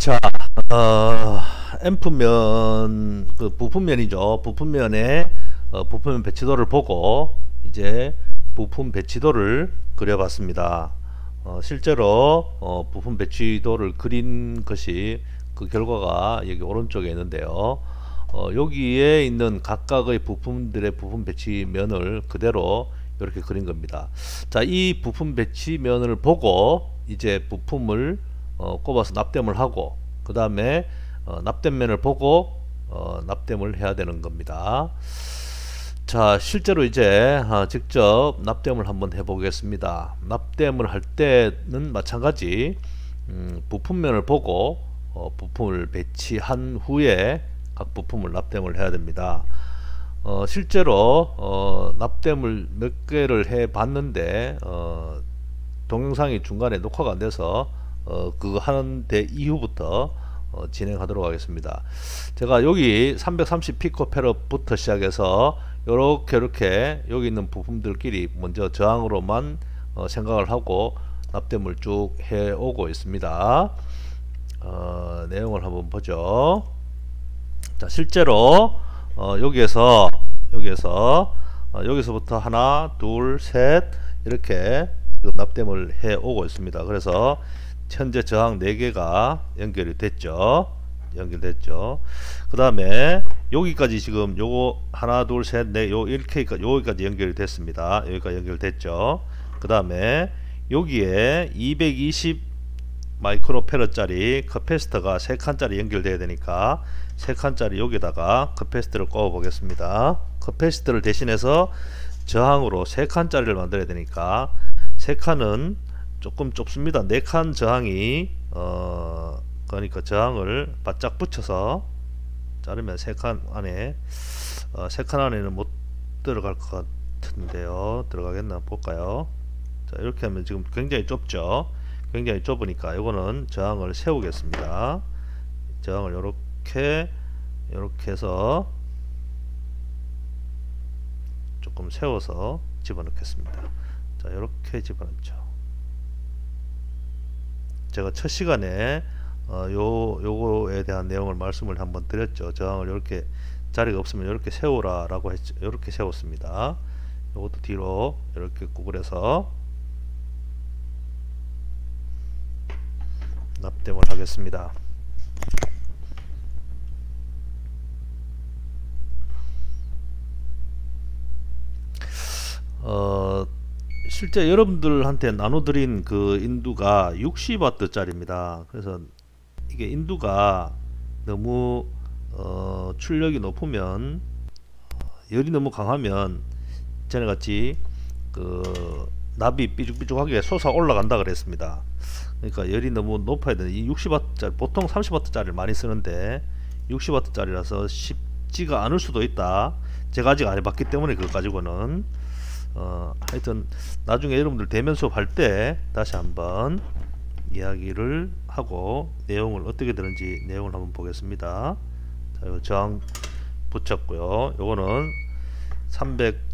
자, 앰프면 그 부품면이죠. 부품면에 부품 배치도를 보고 이제 부품 배치도를 그려봤습니다. 실제로 부품 배치도를 그린 것이 그 결과가 여기 오른쪽에 있는데요. 여기에 있는 각각의 부품들의 부품 배치면을 그대로 이렇게 그린 겁니다. 자, 이 부품 배치면을 보고 이제 부품을 꼽아서 납땜을 하고 그 다음에 납땜면을 보고 납땜을 해야 되는 겁니다. 자, 실제로 이제 직접 납땜을 한번 해 보겠습니다. 납땜을 할 때는 마찬가지 부품면을 보고 부품을 배치한 후에 각 부품을 납땜을 해야 됩니다. 실제로 납땜을 몇 개를 해 봤는데 동영상이 중간에 녹화가 안 돼서 그거 하는데 이후부터 진행하도록 하겠습니다. 제가 여기 330 피코페럿부터 시작해서 이렇게 여기 있는 부품들끼리 먼저 저항으로만 생각을 하고 납땜을 쭉 해오고 있습니다. 내용을 한번 보죠. 자, 실제로 여기서부터 하나, 둘, 셋 이렇게 지금 납땜을 해 오고 있습니다. 그래서 현재 저항 4개가 연결이 됐죠. 그 다음에 여기까지 지금 요거 하나, 둘, 셋, 넷, 여기까지 연결이 됐습니다. 여기까지 연결됐죠. 그 다음에 여기에 220 마이크로페럿짜리 커패시터가 3칸짜리 연결돼야 되니까 3칸짜리 여기다가 커패시터를 꼽아 보겠습니다. 커패시터를 대신해서 저항으로 3칸짜리를 만들어야 되니까 3칸은 조금 좁습니다. 4칸 저항이 그러니까 저항을 바짝 붙여서 자르면 3칸 안에 3칸 안에는 못 들어갈 것 같은데요. 들어가겠나 볼까요? 자, 이렇게 하면 지금 굉장히 좁죠. 굉장히 좁으니까 이거는 저항을 세우겠습니다. 저항을 이렇게 해서 조금 세워서 집어넣겠습니다. 자, 이렇게 집어넣죠. 제가 첫 시간에 요거에 대한 내용을 말씀을 한번 드렸죠. 저항을 이렇게 자리가 없으면 이렇게 세우라 라고 했죠. 이렇게 세웠습니다. 요것도 뒤로 이렇게 구부려서 납땜을 하겠습니다. 실제 여러분들한테 나눠드린 그 인두가 60W 짜리입니다. 그래서 이게 인두가 너무 출력이 높으면 열이 너무 강하면 전에같이 그 납이 삐죽삐죽하게 솟아 올라간다 그랬습니다. 그러니까 열이 너무 높아야 되는 이 60W짜리 보통 30W짜리를 많이 쓰는데 60W짜리라서 쉽지가 않을 수도 있다. 제가 아직 안 해봤기 때문에 그거 가지고는 하여튼 나중에 여러분들 대면 수업 할 때 다시 한번 이야기를 하고 내용을 어떻게 되는지 내용을 한번 보겠습니다. 자, 이거 저항 붙였고요. 요거는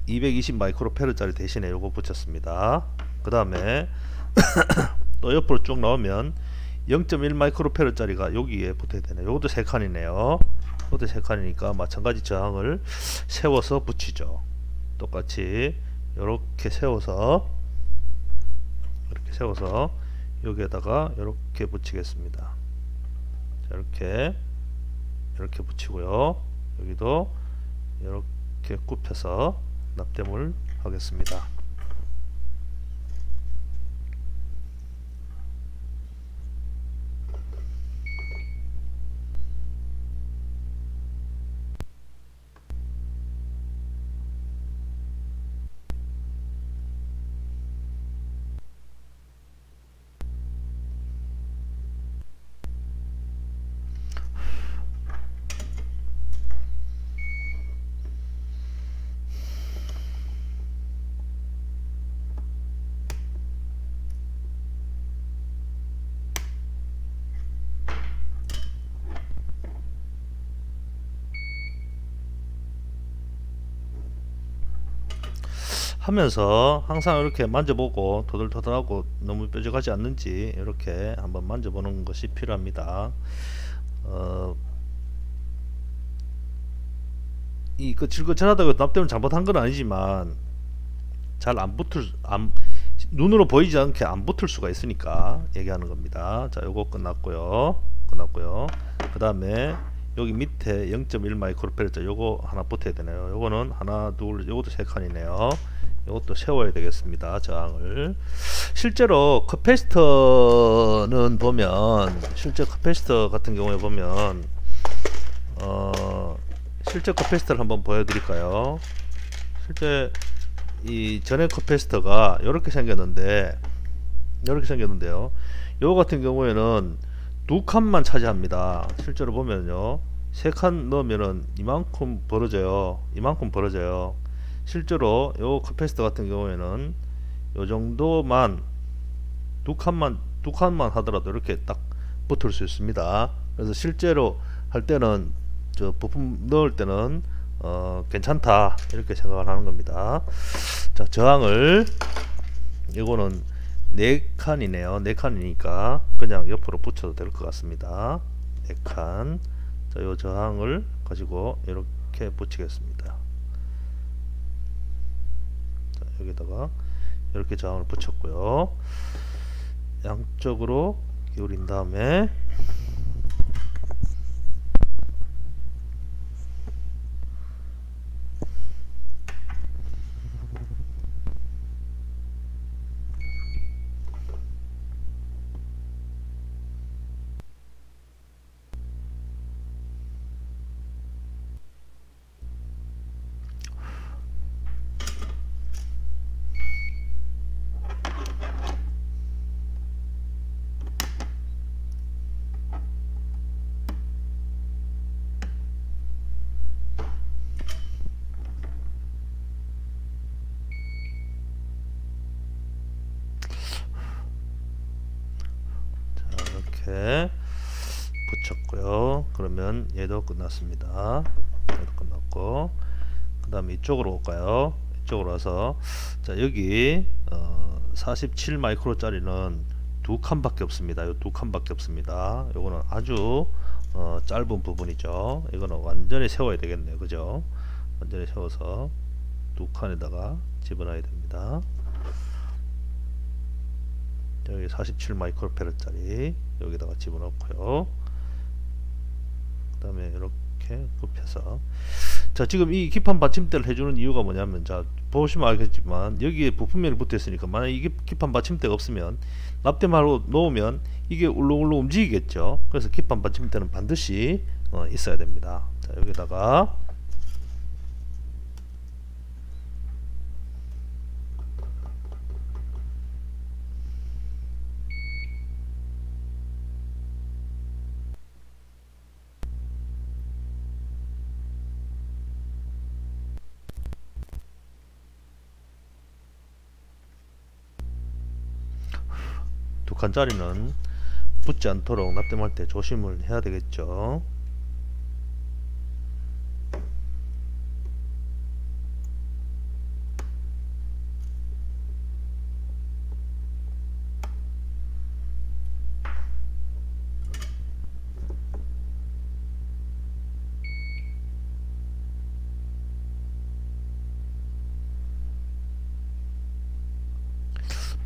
220 마이크로페르짜리 대신에 요거 붙였습니다. 그 다음에 또 옆으로 쭉 나오면 0.1 마이크로페르짜리가 여기에 붙어야 되네요. 요것도 3칸이네요. 이것도 3칸이니까 마찬가지 저항을 세워서 붙이죠. 똑같이 이렇게 세워서 여기에다가 이렇게 붙이겠습니다. 자, 이렇게 붙이고요. 여기도 이렇게 굽혀서 납땜을 하겠습니다. 하면서 항상 이렇게 만져보고 도들도들하고 너무 뾰족하지 않는지 이렇게 한번 만져보는 것이 필요합니다. 이그 질거전하다고 납땜을 잘못한 건 아니지만 잘 안 붙을 눈으로 보이지 않게 안 붙을 수가 있으니까 얘기하는 겁니다. 자, 요거 끝났고요. 그 다음에 여기 밑에 0.1 마이크로페르트 요거 하나 붙어야 되네요. 요거는 하나 둘 요것도 3칸이네요. 요것도 세워야 되겠습니다. 저항을. 실제로 커패시터는 보면 실제 커패시터 같은 경우에 보면 실제 커패시터를 한번 보여드릴까요? 실제 이 전액 커패시터가 이렇게 생겼는데요. 요거 같은 경우에는 두 칸만 차지합니다. 실제로 보면요, 3칸 넣으면은 이만큼 벌어져요. 실제로 요 커패시터 같은 경우에는 요 정도만 두 칸만 하더라도 이렇게 딱 붙을 수 있습니다. 그래서 실제로 할 때는 저 부품 넣을 때는 괜찮다 이렇게 생각을 하는 겁니다. 자, 저항을 이거는 4칸이네요. 4칸이니까 그냥 옆으로 붙여도 될 것 같습니다. 4칸. 자, 요 저항을 가지고 이렇게 붙이겠습니다. 자, 여기다가 이렇게 저항을 붙였고요. 양쪽으로 기울인 다음에 이렇게 붙였고요. 그러면 얘도 끝났습니다. 얘도 끝났고, 그 다음에 이쪽으로 올까요? 이쪽으로 와서 자, 여기 47 마이크로 짜리는 2칸밖에 없습니다. 요 2칸밖에 없습니다. 요거는 아주 짧은 부분이죠. 이거는 완전히 세워야 되겠네요. 그죠? 완전히 세워서 2칸에다가 집어넣어야 됩니다. 여기 47 마이크로페르 짜리 여기다가 집어넣고요. 그 다음에 이렇게 굽혀서, 자, 지금 이 기판 받침대를 해주는 이유가 뭐냐면, 자, 보시면 알겠지만 여기에 부품면이 붙어 있으니까 만약 이게 기판 받침대가 없으면 납땜하러 놓으면 이게 울렁울렁 움직이겠죠. 그래서 기판 받침대는 반드시 있어야 됩니다. 자, 여기다가 두 칸짜리는 붙지 않도록 납땜할 때 조심을 해야 되겠죠.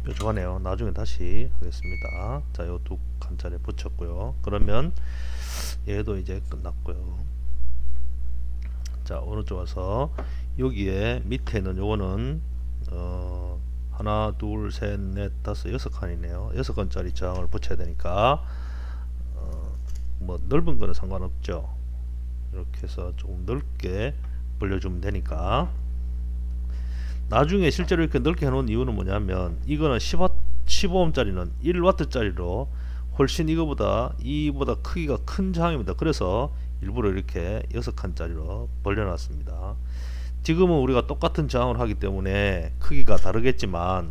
뾰족하네요. 나중에 다시 하겠습니다. 자, 요 두 칸짜리 붙였고요. 그러면 얘도 이제 끝났고요. 자, 오른쪽 와서 여기에 밑에는 요거는 하나 둘셋넷 다섯 6칸이네요. 6칸짜리 저항을 붙여야 되니까 뭐 넓은 거는 상관없죠. 이렇게 해서 조금 넓게 벌려주면 되니까. 나중에 실제로 이렇게 넓게 해놓은 이유는 뭐냐면, 이거는 15옴 짜리는 1W 짜리로 훨씬 이거보다 크기가 큰 저항입니다. 그래서 일부러 이렇게 6칸 짜리로 벌려놨습니다. 지금은 우리가 똑같은 저항을 하기 때문에 크기가 다르겠지만,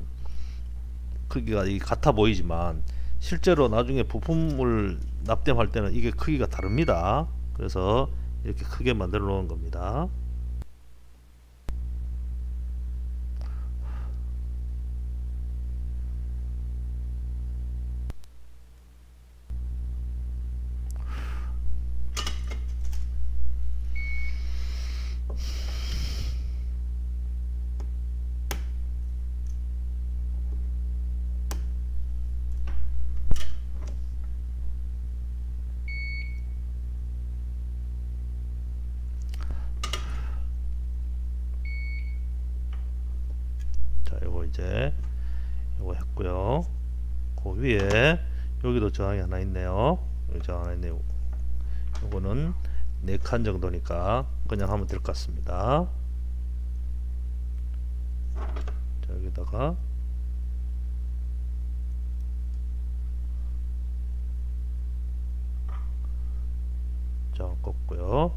크기가 같아 보이지만 실제로 나중에 부품을 납땜할 때는 이게 크기가 다릅니다. 그래서 이렇게 크게 만들어 놓은 겁니다. 이제 요거 했고요. 그 위에 여기도 저항이 하나 있네요. 여기 저항 하나 있네요. 요거는 4칸 정도니까 그냥 하면 될 것 같습니다. 자, 여기다가 저항 꽂고요.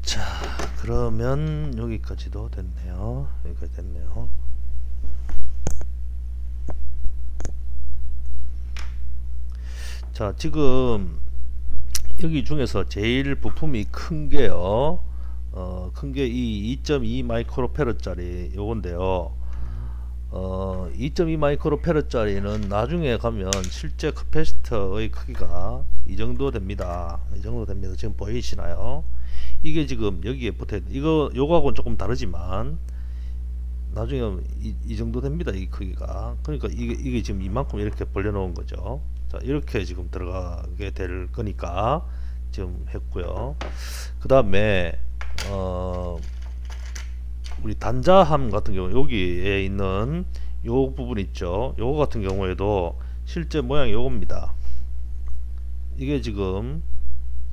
자, 그러면 여기까지도 됐네요. 여기까지 됐네요. 자, 지금 여기 중에서 제일 부품이 큰 게요. 큰 게 이 2.2 마이크로페르짜리 요건데요. 2.2 마이크로페르짜리는 나중에 가면 실제 커패시터의 크기가 이 정도 됩니다. 이 정도 됩니다. 지금 보이시나요? 이게 지금 여기에 붙어 이거 요거하고는 조금 다르지만 나중에 이 정도 됩니다. 이 크기가. 그러니까 이게 지금 이만큼 이렇게 벌려 놓은 거죠. 자, 이렇게 지금 들어가게 될 거니까 지금 했고요. 그 다음에 우리 단자함 같은 경우 여기에 있는 요 부분 있죠. 요거 같은 경우에도 실제 모양이 요겁니다. 이게 지금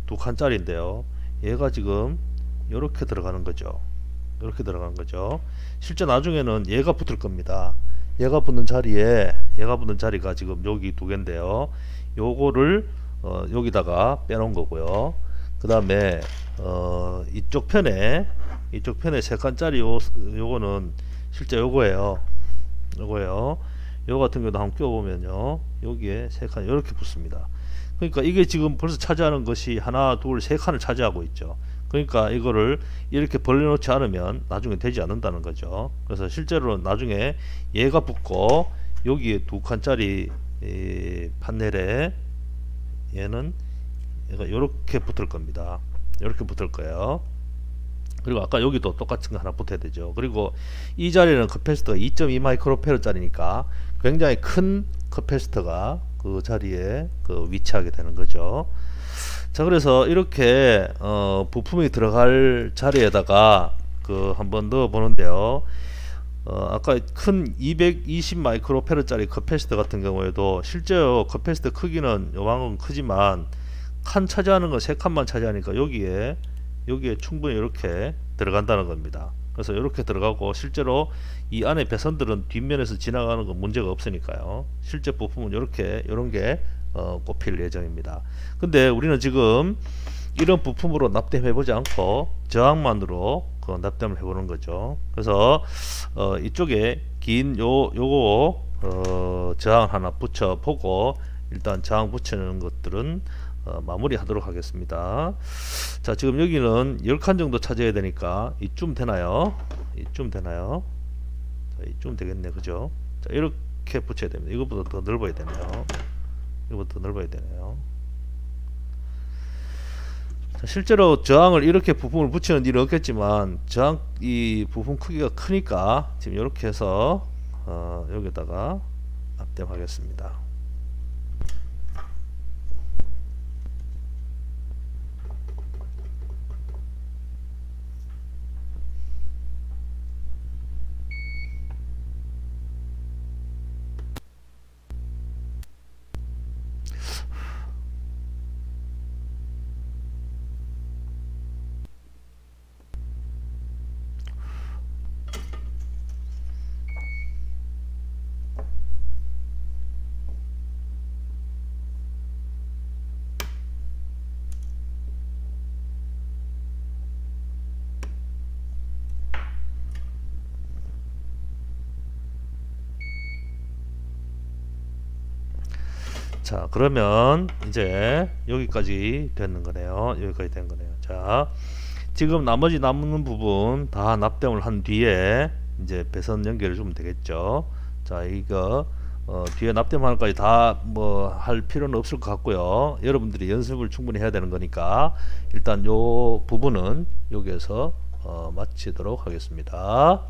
2칸짜리인데요. 얘가 지금 이렇게 들어가는 거죠. 이렇게 들어가는 거죠. 실제 나중에는 얘가 붙을 겁니다. 얘가 붙는 자리가 지금 여기 2개인데요. 요거를 여기다가 빼놓은 거고요. 그 다음에 이쪽 편에 3칸짜리 요거는 실제 요거예요. 요거 같은 경우도 한번 껴보면요, 여기에 3칸 이렇게 붙습니다. 그러니까 이게 지금 벌써 차지하는 것이 하나, 둘, 3칸을 차지하고 있죠. 그러니까 이거를 이렇게 벌려놓지 않으면 나중에 되지 않는다는 거죠. 그래서 실제로는 나중에 얘가 붙고 여기에 2칸짜리 판넬에 얘는 얘가 이렇게 붙을 겁니다. 이렇게 붙을 거예요. 그리고 아까 여기도 똑같은 거 하나 붙어야 되죠. 그리고 이 자리는 커패시터가 2.2 마이크로페르 짜리니까 굉장히 큰 커패시터가 그 자리에 위치하게 되는 거죠. 자, 그래서 이렇게 부품이 들어갈 자리에다가 한번 넣어 보는데요. 아까 큰 220 마이크로페르 짜리 커패시터 같은 경우에도 실제로 커패시터 크기는 요만큼 크지만 칸 차지하는 건 3칸만 차지하니까 여기에 충분히 이렇게 들어간다는 겁니다. 그래서 이렇게 들어가고 실제로 이 안에 배선들은 뒷면에서 지나가는 건 문제가 없으니까요. 실제 부품은 이런 게 꼽힐 예정입니다. 근데 우리는 지금 이런 부품으로 납땜해 보지 않고 저항만으로 납땜을 해 보는 거죠. 그래서 이쪽에 긴 요거 저항 하나 붙여 보고 일단 저항 붙이는 것들은 마무리 하도록 하겠습니다. 자, 지금 여기는 10칸 정도 차지해야 되니까 이쯤 되나요? 자, 이쯤 되겠네, 그죠? 자, 이렇게 붙여야 됩니다. 이것보다 더 넓어야 되네요. 자, 실제로 저항을 이렇게 부품을 붙이는 일은 없겠지만 이 부품 크기가 크니까 지금 이렇게 해서 여기다가 납땜하겠습니다. 자, 그러면 이제 여기까지 되는 거네요. 여기까지 된 거네요. 자, 지금 나머지 남는 부분 다 납땜을 한 뒤에 이제 배선 연결해 주면 되겠죠. 자, 이거 뒤에 납땜하는 까지 다 뭐 할 필요는 없을 것 같고요. 여러분들이 연습을 충분히 해야 되는 거니까 일단 요 부분은 여기에서 마치도록 하겠습니다.